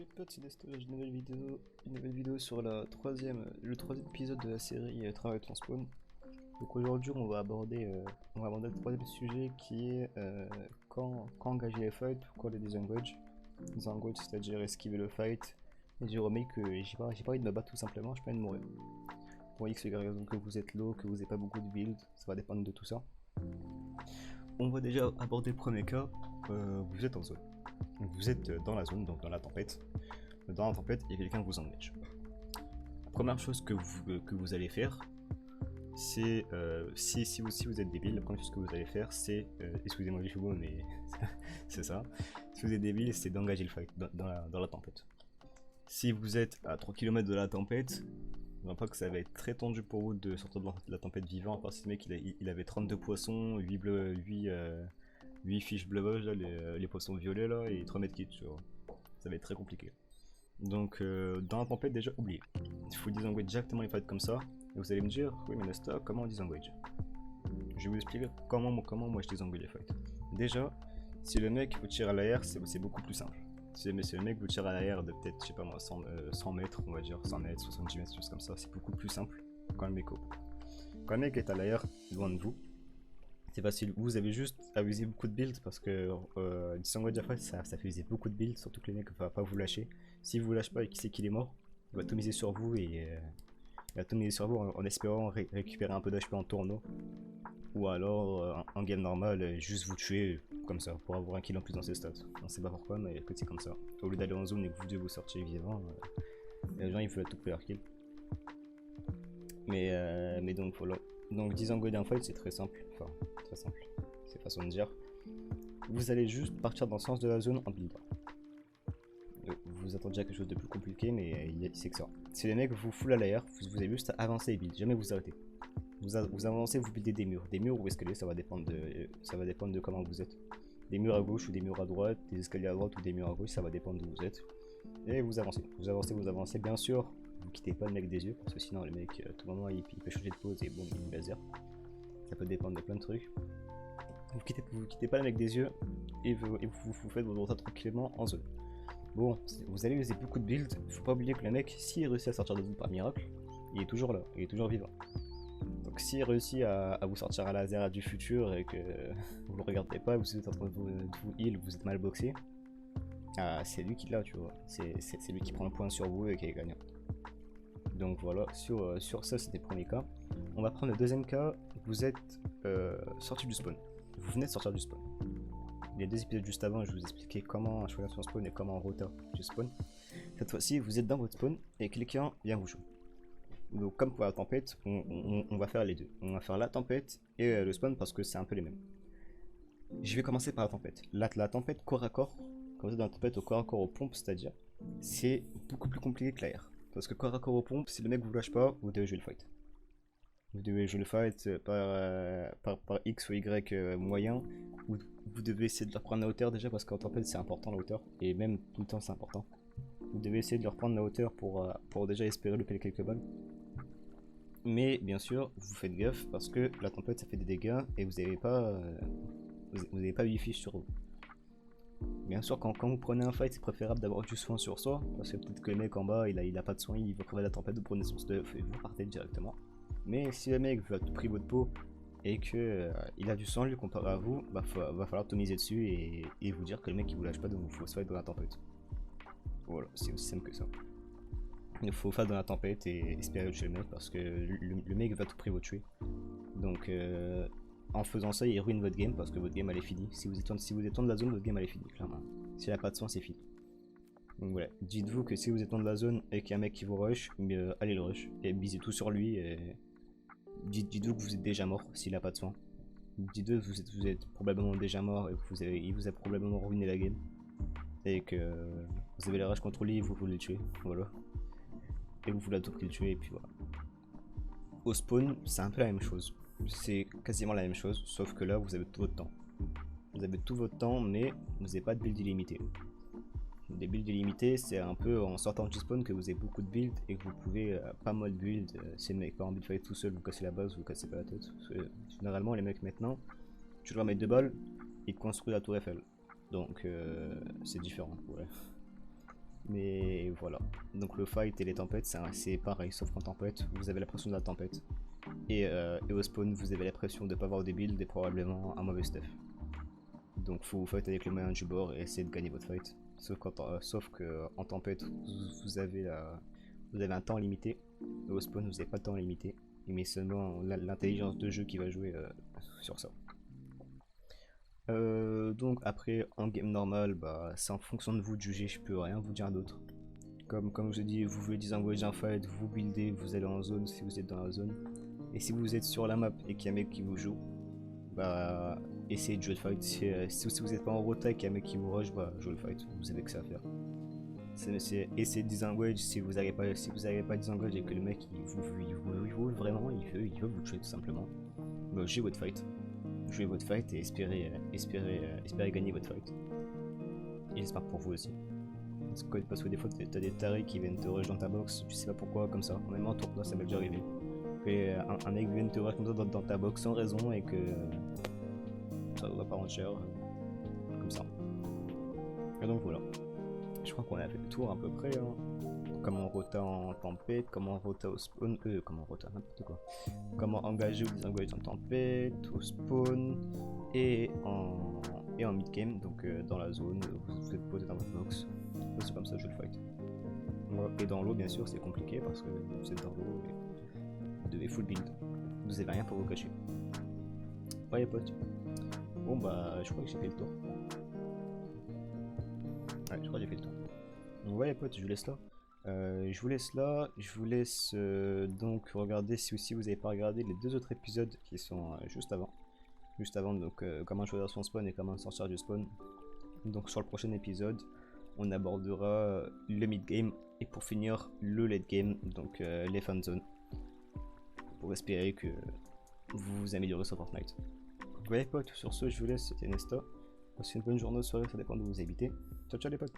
Salut potes, c'est Destor, j'ai une nouvelle vidéo sur le troisième épisode de la série Travail ton spawn. Donc aujourd'hui on va aborder le troisième sujet qui est quand engager les fights ou quand les disengage. Disengage c'est-à-dire esquiver le fight. Et j'ai remis que j'ai pas envie de me battre tout simplement, j'ai pas envie de mourir. Pour X raison que vous êtes low, que vous n'avez pas beaucoup de build, ça va dépendre de tout ça. On va déjà aborder le premier cas, vous êtes en zone. Vous êtes dans la zone, donc dans la tempête. Dans la tempête, il y a quelqu'un qui vous engage. La première chose que vous allez faire, c'est, si vous êtes débile, la première chose que vous allez faire, c'est, excusez-moi du chevaux, mais c'est ça. Si vous êtes débile, c'est d'engager le fight dans la tempête. Si vous êtes à 3 km de la tempête, je vois pas que ça va être très tendu pour vous de sortir de la tempête vivant, à part si ce mec il avait 32 poissons, 8 fiches bleues, là, les poissons violets là, et 3 mètres kits, tu vois. Ça va être très compliqué. Donc dans la tempête déjà, oubliez. Il faut disengage directement les fights comme ça. Et vous allez me dire, oui mais Nesta, comment on disengage? Je vais vous expliquer comment moi je disengage les fights. Déjà, si le mec vous tire à l'arrière, c'est beaucoup plus simple. Si le mec vous tire à l'arrière de peut-être, je sais pas moi, 100 mètres, on va dire, 100 mètres, 70 mètres, choses comme ça, c'est beaucoup plus simple quand le mec coupe. Quand le mec est à l'arrière, loin de vous, c'est facile, vous avez juste à user beaucoup de builds parce que disengage fight ça fait user beaucoup de builds, surtout que le mec va pas vous lâcher. Si vous lâchez pas et qu'il sait qu'il est mort, il va tout miser sur vous et il va tout miser sur vous en espérant récupérer un peu d'HP en tourneau. Ou alors en game normal, juste vous tuer comme ça pour avoir un kill en plus dans ses stats. On sait pas pourquoi, mais que c'est comme ça. Au lieu d'aller en zone et que vous devez vous sortir vivant, les gens ils veulent tout leur kill. Mais donc voilà. Donc disengage un fight c'est très simple. Enfin, très simple. C'est façon de dire. Vous allez juste partir dans le sens de la zone en buildant. Vous attendiez à quelque chose de plus compliqué, mais c'est que ça. Si les mecs vous full à l'air, vous avez juste à avancer et build, jamais vous arrêtez. Vous avancez, vous buildez des murs ou escaliers, ça va dépendre de comment vous êtes. Des murs à gauche ou des murs à droite, des escaliers à droite ou des murs à gauche, ça va dépendre d'où vous êtes. Et vous avancez, bien sûr. Vous quittez pas le mec des yeux, parce que sinon le mec, à tout moment, il peut changer de pose et bon, il laser. Ça peut dépendre de plein de trucs. Vous quittez pas le mec des yeux et vous faites votre retard tranquillement en zone. Bon, vous allez user beaucoup de builds, faut pas oublier que le mec, s'il réussit à sortir de zone par miracle, il est toujours là, il est toujours vivant. Donc s'il réussit à vous sortir à laser du futur et que vous le regardez pas, vous êtes en train de vous heal, vous êtes mal boxé, c'est lui qui l'a, tu vois. C'est lui qui prend le point sur vous et qui est gagnant. Donc voilà, sur ça c'était le premier cas. On va prendre le deuxième cas, vous êtes sorti du spawn. Vous venez de sortir du spawn. Les deux épisodes juste avant, je vous expliquais comment choisir son spawn et comment rota du spawn. Cette fois-ci, vous êtes dans votre spawn et quelqu'un vient vous jouer. Donc comme pour la tempête, on va faire les deux. On va faire la tempête et le spawn parce que c'est un peu les mêmes. Je vais commencer par la tempête. La tempête corps à corps, quand vous êtes dans la tempête au corps à corps aux pompes, c'est-à-dire, c'est beaucoup plus compliqué que l'air. Parce que corps à corps aux pompes, si le mec vous lâche pas, vous devez jouer le fight. Vous devez jouer le fight par X ou Y moyen. Vous devez essayer de leur prendre la hauteur déjà parce qu'en tempête c'est important la hauteur. Et même tout le temps c'est important. Vous devez essayer de leur prendre la hauteur pour déjà espérer louper quelques balles. Mais bien sûr, vous faites gaffe parce que la tempête ça fait des dégâts et vous n'avez pas, vous avez pas 8 fiches sur vous. Bien sûr, quand vous prenez un fight, c'est préférable d'avoir du soin sur soi parce que peut-être que le mec en bas il a pas de soin, il va crever la tempête, vous prenez son stuff et vous partez directement. Mais si le mec veut à tout prix votre peau et que il a du sang lui comparé à vous, va falloir tout miser dessus et vous dire que le mec il vous lâche pas donc il faut se fight dans la tempête. Voilà, c'est aussi simple que ça. Il faut faire dans la tempête et espérer tuer le mec parce que le mec va tout prix vous tuer. Donc en faisant ça, il ruine votre game parce que votre game elle est finie. Si vous êtes en de la zone, votre game elle est finie, clairement. S'il n'a pas de soin, c'est fini. Donc voilà, dites-vous que si vous êtes en de la zone et qu'il y a un mec qui vous rush, allez le rush et bisez tout sur lui. Et dites-vous que vous êtes déjà mort s'il n'a pas de soin. Dites-vous que vous êtes probablement déjà mort et que il vous a probablement ruiné la game. Et que vous avez la rage contre lui et vous voulez le tuer. Voilà. Et vous voulez à tout prix le tuer et puis voilà. Au spawn, c'est un peu la même chose. C'est quasiment la même chose, sauf que là vous avez tout votre temps. Vous avez tout votre temps, mais vous n'avez pas de build illimité. Des builds illimités, c'est un peu en sortant du spawn que vous avez beaucoup de builds et que vous pouvez pas mal build. Si le mec pas envie de fight tout seul, vous cassez la base, vous cassez pas la tête. Parce que, généralement, les mecs maintenant, tu dois mettre 2 balles, ils construisent la tour Eiffel. Donc c'est différent. Ouais. Mais voilà. Donc le fight et les tempêtes, c'est pareil, sauf qu'en tempête, vous avez la pression de la tempête. Et au spawn, vous avez la pression de pas avoir des builds et probablement un mauvais stuff. Donc faut vous fight avec les moyens du bord et essayer de gagner votre fight. Sauf que en tempête, vous avez un temps limité. Au spawn, vous n'avez pas de temps limité. Mais seulement l'intelligence de jeu qui va jouer sur ça. Donc après, en game normal, bah, c'est en fonction de vous de juger, je peux rien vous dire d'autre. Comme je dis, vous voulez disengager un fight, vous buildez, vous allez en zone si vous êtes dans la zone. Et si vous êtes sur la map et qu'il y a un mec qui vous joue, bah essayez de jouer le fight. Si vous n'êtes pas en rota et qu'il y a un mec qui vous rush, bah jouez le fight, vous savez que ça à faire. Essayez de disengage si vous n'arrivez pas disengage et que le mec il vous vraiment, il veut vous tuer tout simplement. Bah, jouez votre fight. Jouez votre fight et espérez gagner votre fight. Et j'espère pour vous aussi. Parce que des fois t'as des tarés qui viennent te rush dans ta box, tu sais pas pourquoi, comme ça. Même en tour là, ça m'est déjà arrivé. Que un mec vienne te rush comme ça dans ta box sans raison et que ça va pas rendre cher. Comme ça. Et donc voilà. Je crois qu'on a fait le tour à peu près. Hein. Comment rota en tempête, comment rota au spawn, comment rota, n'importe quoi. Comment engager ou désengager en tempête, au spawn et en mid-game, donc dans la zone, vous êtes posé dans votre box. C'est comme ça que je le fight. Et dans l'eau, bien sûr, c'est compliqué parce que vous êtes dans l'eau et vous devez full build. Vous avez rien pour vous cacher. Ouais, les potes. Bon, bah, je crois que j'ai fait le tour. Ouais, je crois que j'ai fait le tour. Donc, ouais, les potes, je vous laisse là. Je vous laisse donc regarder si aussi vous n'avez pas regardé les 2 autres épisodes qui sont juste avant. Juste avant, donc comment choisir son spawn et comment sortir du spawn. Donc sur le prochain épisode, on abordera le mid-game et pour finir le late-game, donc les fan zones. Pour espérer que vous vous améliorez sur Fortnite. Ouais les potes, sur ce je vous laisse, c'était Nesta. Passez une bonne journée ou soirée, ça dépend de où vous habitez. Ciao ciao les potes.